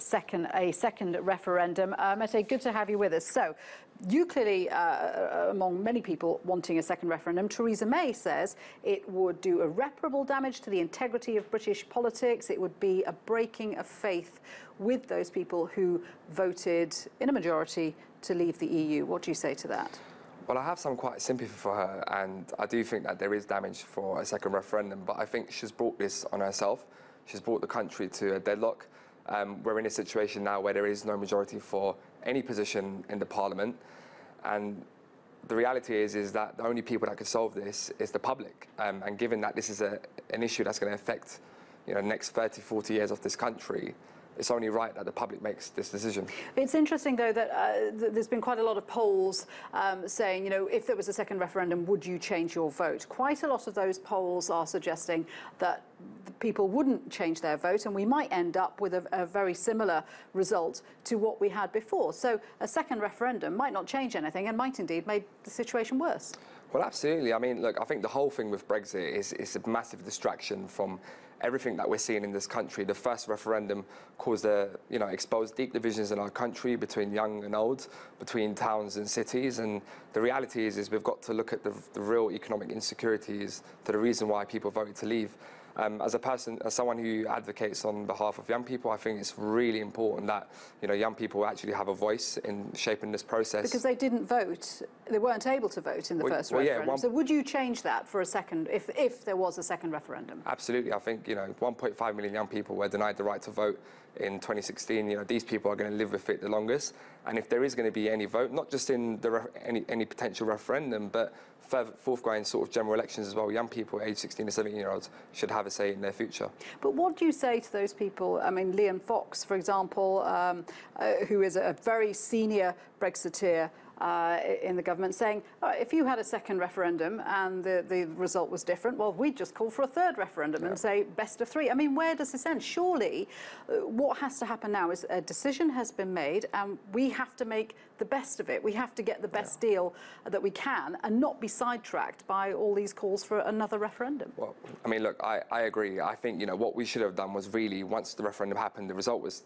a second referendum. Mete, good to have you with us. So, you clearly, among many people wanting a second referendum, Theresa May says it would do irreparable damage to the integrity of British politics. It would be a breaking of faith with those people who voted in a majority to leave the EU. What do you say to that? Well, I have some quite sympathy for her, and I do think that there is damage for a second referendum, but I think she's brought this on herself. She's brought the country to a deadlock. We're in a situation now where there is no majority for any position in the Parliament, and the reality is that the only people that could solve this is the public. And given that this is an issue that's going to affect, the next 30, 40 years of this country, it's only right that the public makes this decision. It's interesting, though, that there's been quite a lot of polls saying, if there was a second referendum, would you change your vote? Quite a lot of those polls are suggesting that the people wouldn't change their vote, and we might end up with a very similar result to what we had before. So a second referendum might not change anything and might indeed make the situation worse. Well, absolutely. I mean, look, I think the whole thing with Brexit is a massive distraction from everything that we're seeing in this country. The first referendum caused exposed deep divisions in our country between young and old, between towns and cities. And the reality is we've got to look at the real economic insecurities to the reason why people voted to leave. As someone who advocates on behalf of young people, I think it's really important that young people actually have a voice in shaping this process. Because they didn't vote, they weren't able to vote in the first referendum. Yeah, so would you change that for a second, if there was a second referendum? Absolutely. I think 1.5 million young people were denied the right to vote in 2016. These people are going to live with it the longest. And if there is going to be any vote, not just in any potential referendum, but forthgoing sort of general elections as well, young people aged 16 to 17-year-olds should have a say in their future. But what do you say to those people? I mean, Liam Fox, for example, who is a very senior Brexiteer in the government, saying, all right, if you had a second referendum and the result was different, well, we'd just call for a third referendum and say best of three. I mean, where does this end? Surely what has to happen now is a decision has been made and we have to make the best of it. We have to get the best deal that we can and not be sidetracked by all these calls for another referendum. Well, I mean, look, I agree. I think, what we should have done was really, once the referendum happened, the result was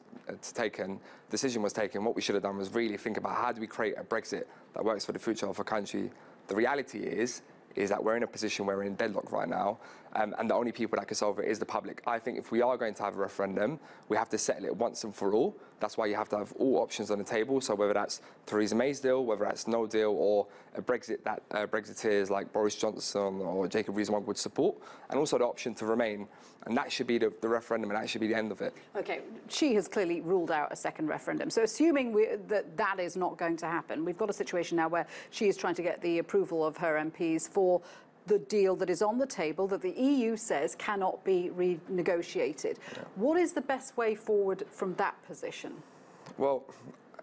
taken, decision was taken, what we should have done was really think about how do we create a Brexit that works for the future of a country. The reality is that we're in a position where we're in deadlock right now, and the only people that can solve it is the public. I think if we are going to have a referendum, we have to settle it once and for all. That's why you have to have all options on the table. So whether that's Theresa May's deal, whether that's no deal, or a Brexit that Brexiteers like Boris Johnson or Jacob Rees-Mogg would support, and also the option to remain. And that should be the referendum, and that should be the end of it. OK, she has clearly ruled out a second referendum. So assuming that is not going to happen, we've got a situation now where she is trying to get the approval of her MPs for the deal that is on the table that the EU says cannot be renegotiated. Yeah. What is the best way forward from that position? Well,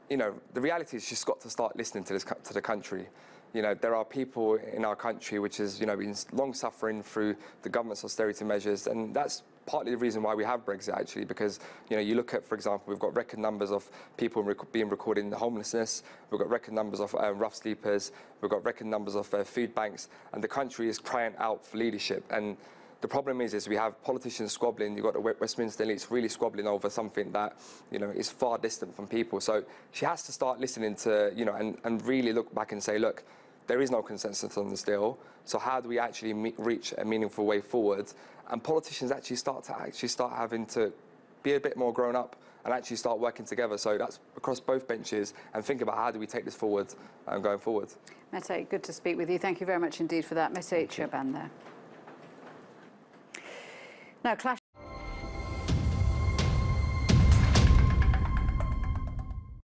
the reality is she's got to start listening to the country. There are people in our country which has, been long suffering through the government's austerity measures, and that's partly the reason why we have Brexit, actually, because, you look at, for example, we've got record numbers of people being recorded in homelessness, we've got record numbers of rough sleepers, we've got record numbers of food banks, and the country is crying out for leadership. And the problem is we have politicians squabbling. You've got the Westminster elites really squabbling over something that, is far distant from people. So she has to start listening to, and really look back and say, look, there is no consensus on this deal. So how do we actually reach a meaningful way forward? And politicians actually start having to be a bit more grown up and actually start working together. So that's across both benches, and think about how do we take this forward going forward. Mete, good to speak with you. Thank you very much indeed for that. Mete Coban there. Now,